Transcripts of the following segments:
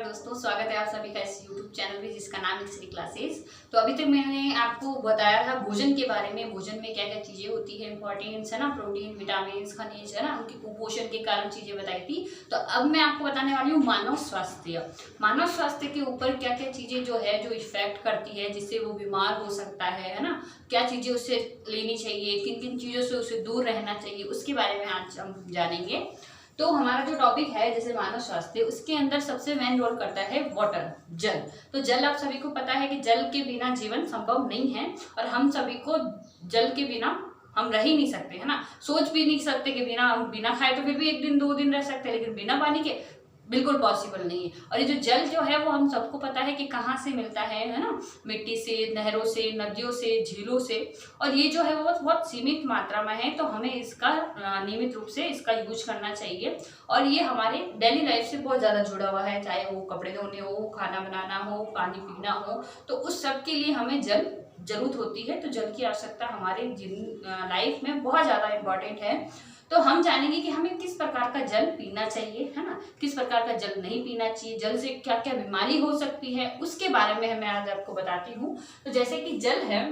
नमस्कार दोस्तों, स्वागत है आप सभी का इस YouTube चैनल पे जिसका नाम है श्री क्लासेस। तो अभी तक मैंने आपको बताया था भोजन के बारे में, भोजन में क्या क्या चीज़ें होती है, इंपॉर्टेंट्स है ना, प्रोटीन, विटामिन, खनिज है ना, उनकी कुपोषण के कारण चीज़ें बताई थी। तो अब मैं आपको बताने वाली हूँ मानव स्वास्थ्य। मानव स्वास्थ्य के ऊपर क्या क्या चीज़ें जो है जो इफेक्ट करती है, जिससे वो बीमार हो सकता है ना, क्या चीज़ें उससे लेनी चाहिए, किन किन चीज़ों से उसे दूर रहना चाहिए, उसके बारे में आज हम जानेंगे। तो हमारा जो टॉपिक है जैसे मानव स्वास्थ्य, उसके अंदर सबसे मेन रोल करता है वाटर, जल। तो जल आप सभी को पता है कि जल के बिना जीवन संभव नहीं है, और हम सभी को जल के बिना हम रह ही नहीं सकते, है ना। सोच भी नहीं सकते कि बिना खाए तो फिर भी एक दिन दो दिन रह सकते हैं, लेकिन बिना पानी के बिल्कुल पॉसिबल नहीं है। और ये जो जल जो है वो हम सबको पता है कि कहाँ से मिलता है ना, मिट्टी से, नहरों से, नदियों से, झीलों से। और ये जो है वो बहुत सीमित मात्रा में है, तो हमें इसका नियमित रूप से इसका यूज करना चाहिए। और ये हमारे डेली लाइफ से बहुत ज़्यादा जुड़ा हुआ है, चाहे वो कपड़े धोने हो, खाना बनाना हो, पानी पीना हो, तो उस सब के लिए हमें जल जरूरत होती है। तो जल की आवश्यकता हमारे लाइफ में बहुत ज़्यादा इम्पोर्टेंट है। तो हम जानेंगे कि हमें किस प्रकार का जल पीना चाहिए, है ना, किस प्रकार का जल नहीं पीना चाहिए, जल से क्या क्या बीमारी हो सकती है, उसके बारे में मैं आज आपको बताती हूँ। तो जैसे कि जल है,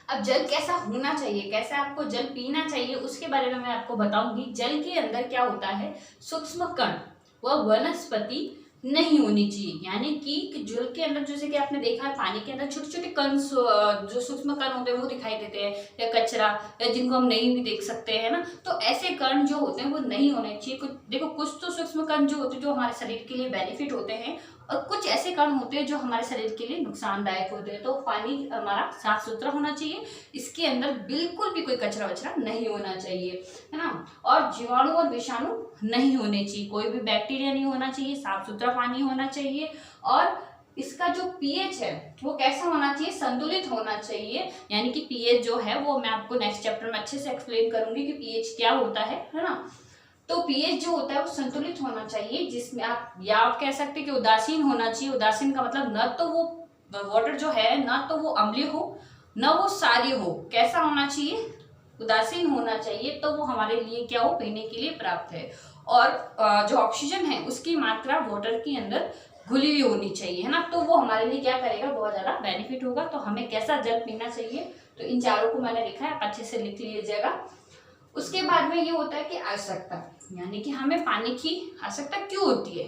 अब जल कैसा होना चाहिए, कैसे आपको जल पीना चाहिए, उसके बारे में मैं आपको बताऊंगी। जल के अंदर क्या होता है, सूक्ष्म कण व वनस्पति नहीं होनी चाहिए। यानी कि जल के अंदर जैसे कि आपने देखा है पानी के अंदर छोटे छोटे कण, जो सूक्ष्म कण होते हैं वो दिखाई देते हैं, या कचरा, या जिनको हम नहीं भी देख सकते हैं ना, तो ऐसे कण जो होते हैं वो नहीं होने चाहिए। कुछ देखो, कुछ तो सूक्ष्म कण जो होते हैं जो हमारे शरीर के लिए बेनिफिट होते हैं, और कुछ ऐसे कण होते हैं जो हमारे शरीर के लिए नुकसानदायक होते हैं। तो पानी हमारा साफ सुथरा होना चाहिए, इसके अंदर बिल्कुल भी कोई कचरा वचरा नहीं होना चाहिए, है ना। और जीवाणु और विषाणु नहीं होने चाहिए, कोई भी बैक्टीरिया नहीं होना चाहिए, साफ सुथरा पानी होना चाहिए। और इसका जो पीएच है वो कैसा होना चाहिए, संतुलित होना चाहिए। यानी कि पीएच जो है वो मैं आपको नेक्स्ट चैप्टर में अच्छे से एक्सप्लेन करूंगी कि पीएच क्या होता है ना। तो पीएच जो होता है वो संतुलित होना चाहिए, जिसमें आप कह सकते हैं कि उदासीन होना चाहिए। उदासीन का मतलब न तो वो वाटर जो है ना तो वो अम्लीय हो, न वो क्षारीय हो। कैसा होना चाहिए, उदासीन होना चाहिए। तो वो हमारे लिए क्या हो, पीने के लिए प्राप्त है। और जो ऑक्सीजन है उसकी मात्रा वाटर के अंदर घुली हुई होनी चाहिए, है ना। तो वो हमारे लिए क्या करेगा, बहुत ज्यादा बेनिफिट होगा। तो हमें कैसा जल पीना चाहिए, तो इन चारों को मैंने लिखा है, आप अच्छे से लिख लीजिएगा। उसके बाद में ये होता है कि आवश्यकता, यानी कि हमें पानी की आवश्यकता क्यों होती है,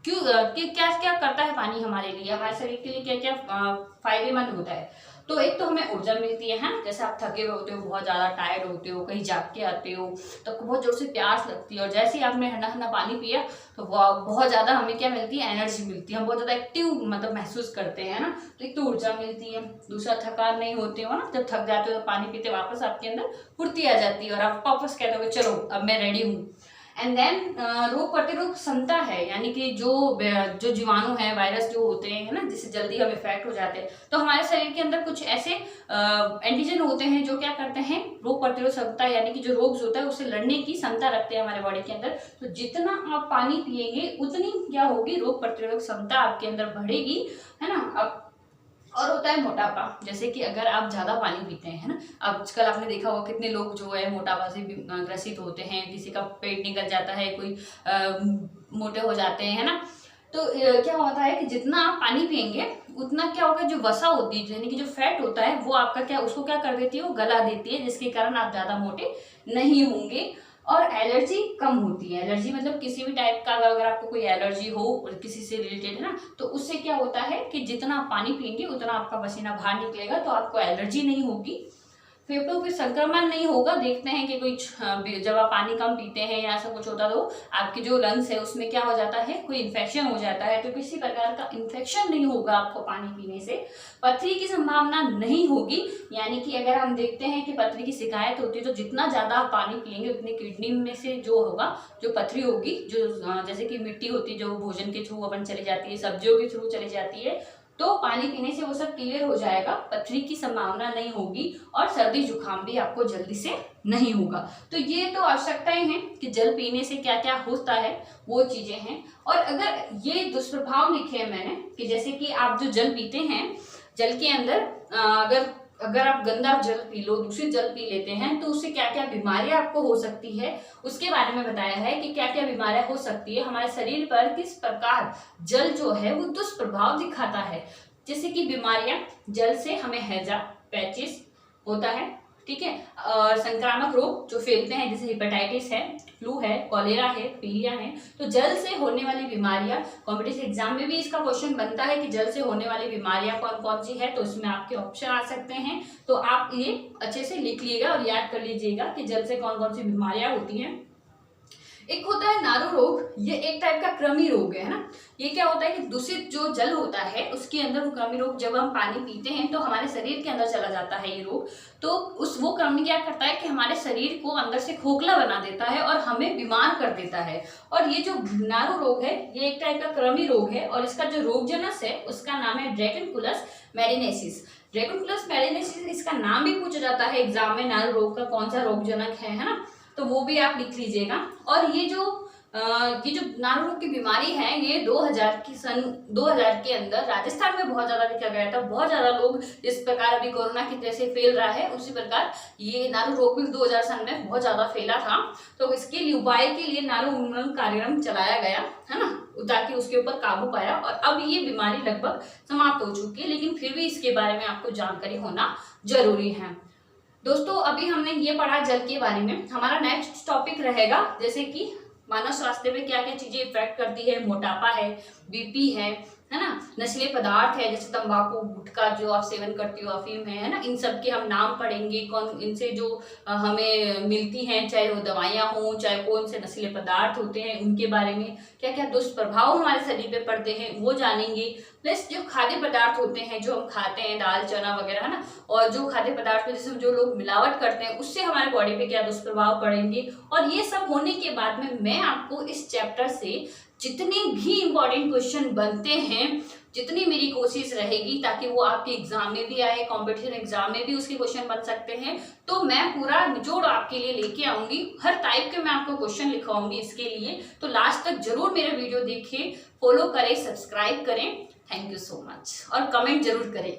क्यों क्या क्या करता है पानी हमारे लिए, हमारे शरीर के लिए क्या क्या फायदेमंद होता है। तो एक तो हमें ऊर्जा मिलती है, जैसे आप थके हुए होते हो, बहुत ज़्यादा टायर्ड होते हो, कहीं जाग के आते हो, तो आपको बहुत जोर से प्यास लगती है, और जैसे ही आपने ठंडा ठंडा पानी पिया तो बहुत ज़्यादा हमें क्या मिलती है, एनर्जी मिलती है, हम बहुत ज़्यादा एक्टिव मतलब महसूस करते हैं ना। तो एक तो ऊर्जा मिलती है, दूसरा थकान नहीं होती हो ना, जब थक जाते हो तो पानी पीते वापस आपके अंदर फुर्ती आ जाती है, और आप वापस कहते हो कि चलो अब मैं रेडी हूँ। एंड देन रोग प्रतिरोधक क्षमता है, यानी कि जो जीवाणु है, वायरस जो होते हैं, है ना, जिससे जल्दी हम इफेक्ट हो जाते हैं, तो हमारे शरीर के अंदर कुछ ऐसे एंटीजन होते हैं जो क्या करते हैं, रोग प्रतिरोधक क्षमता, यानी कि जो रोग होता है उससे लड़ने की क्षमता रखते हैं हमारे बॉडी के अंदर। तो जितना आप पानी पिएंगे उतनी क्या होगी, रोग प्रतिरोधक क्षमता आपके अंदर बढ़ेगी, है ना। अब और होता है मोटापा, जैसे कि अगर आप ज़्यादा पानी पीते हैं, है ना, आजकल आपने देखा होगा कितने लोग जो है मोटापा से ग्रसित होते हैं, किसी का पेट निकल जाता है, कोई मोटे हो जाते हैं, है ना। तो क्या होता है कि जितना आप पानी पिएंगे उतना क्या होगा, जो वसा होती है, यानी कि जो फैट होता है वो आपका क्या, उसको क्या कर देती है, वो गला देती है, जिसके कारण आप ज़्यादा मोटे नहीं होंगे। और एलर्जी कम होती है, एलर्जी मतलब किसी भी टाइप का अगर आपको कोई एलर्जी हो किसी से रिलेटेड, है ना, तो उससे क्या होता है कि जितना आप पानी पिएंगे उतना आपका पसीना बाहर निकलेगा, तो आपको एलर्जी नहीं होगी, फेफड़ों पे संक्रमण नहीं होगा। देखते हैं कि कोई जब आप पानी कम पीते हैं या ऐसा कुछ होता, तो आपके जो लंग्स है उसमें क्या हो जाता है, कोई इन्फेक्शन हो जाता है। तो किसी प्रकार का इन्फेक्शन नहीं होगा आपको पानी पीने से, पथरी की संभावना नहीं होगी। यानी कि अगर हम देखते हैं कि पथरी की शिकायत होती है, तो जितना ज़्यादा आप पानी पिएंगे उतनी किडनी में से जो होगा, जो पथरी होगी, जो जैसे कि मिट्टी होती है जो भोजन के थ्रू अपन चली जाती है, सब्जियों के थ्रू चली जाती है, तो पानी पीने से वो सब क्लियर हो जाएगा, पथरी की संभावना नहीं होगी, और सर्दी जुकाम भी आपको जल्दी से नहीं होगा। तो ये तो आवश्यकताएं हैं कि जल पीने से क्या क्या होता है, वो चीजें हैं। और अगर ये दुष्प्रभाव लिखे हैं मैंने, कि जैसे कि आप जो जल पीते हैं, जल के अंदर अगर अगर आप गंदा जल पी लो, दूषित जल पी लेते हैं तो उससे क्या क्या बीमारियां आपको हो सकती है, उसके बारे में बताया है कि क्या क्या बीमारियां हो सकती है हमारे शरीर पर, किस प्रकार जल जो है वो दुष्प्रभाव दिखाता है। जैसे कि बीमारियां, जल से हमें हैजा, पैचिस होता है, ठीक है। और संक्रामक रोग जो फैलते हैं जैसे हेपेटाइटिस है, फ्लू है, कॉलेरा है, पीलिया है। तो जल से होने वाली बीमारियां, कॉम्पिटिटिव एग्जाम में भी इसका क्वेश्चन बनता है कि जल से होने वाली बीमारियां कौन कौन सी है, तो इसमें आपके ऑप्शन आ सकते हैं। तो आप ये अच्छे से लिख लीजिएगा और याद कर लीजिएगा कि जल से कौन कौन सी बीमारियां होती हैं। एक होता है नारू रोग, ये एक टाइप का कृमि रोग है ना। ये क्या होता है कि दूषित जो जल होता है उसके अंदर वो कृमि रोग, जब हम पानी पीते हैं तो हमारे शरीर के अंदर चला जाता है ये रोग। तो वो कृमि क्या करता है कि हमारे शरीर को अंदर से खोखला बना देता है और हमें बीमार कर देता है। और ये जो नारू रोग है ये एक टाइप का कृमि रोग है और इसका जो रोगजनक है उसका नाम है ड्रैगनकुलस मैलिनेसिस। ड्रैगनकुलस मैलिनेसिस इसका नाम भी पूछा जाता है एग्जाम में, नारू रोग का कौन सा रोगजनक है ना, तो वो भी आप लिख लीजिएगा। और ये जो नारू रोग की बीमारी है ये 2000 के अंदर राजस्थान में बहुत ज्यादा देखा गया था। बहुत ज्यादा लोग, जिस प्रकार अभी कोरोना की तरह से फैल रहा है उसी प्रकार ये नारू रोग भी 2000 सन में बहुत ज्यादा फैला था। तो इसके लिए उपाय के लिए नारू उन्मूलन कार्यक्रम चलाया गया है ना, ताकि उसके ऊपर काबू पाया। और अब ये बीमारी लगभग समाप्त हो चुकी है, लेकिन फिर भी इसके बारे में आपको जानकारी होना जरूरी है। दोस्तों अभी हमने ये पढ़ा जल के बारे में। हमारा नेक्स्ट टॉपिक रहेगा जैसे कि मानव स्वास्थ्य में क्या क्या चीजें इफेक्ट करती है। मोटापा है, बीपी है ना, नशीले पदार्थ है जैसे तंबाकू, गुटखा जो आप सेवन करती हो, अफीम है ना, इन सब के हम नाम पढ़ेंगे। कौन इनसे जो हमें मिलती हैं, चाहे वो दवाइयाँ हों, चाहे कौन से नशीले पदार्थ होते हैं, उनके बारे में क्या क्या दुष्प्रभाव हमारे शरीर पे पड़ते हैं वो जानेंगे। प्लस जो खाद्य पदार्थ होते हैं जो हम खाते हैं, दाल चना वगैरह है ना, और जो खाद्य पदार्थ जैसे जो लोग मिलावट करते हैं उससे हमारे बॉडी पे क्या दुष्प्रभाव पड़ेंगे। और ये सब होने के बाद में मैं आपको इस चैप्टर से जितने भी इंपॉर्टेंट क्वेश्चन बनते हैं, जितनी मेरी कोशिश रहेगी ताकि वो आपके एग्जाम में भी आए, कॉम्पिटिशन एग्जाम में भी उसके क्वेश्चन बन सकते हैं, तो मैं पूरा निचोड़ आपके लिए लेके आऊंगी। हर टाइप के मैं आपको क्वेश्चन लिखवाऊंगी इसके लिए। तो लास्ट तक जरूर मेरे वीडियो देखें, फॉलो करें, सब्सक्राइब करें। थैंक यू सो मच और कमेंट जरूर करें।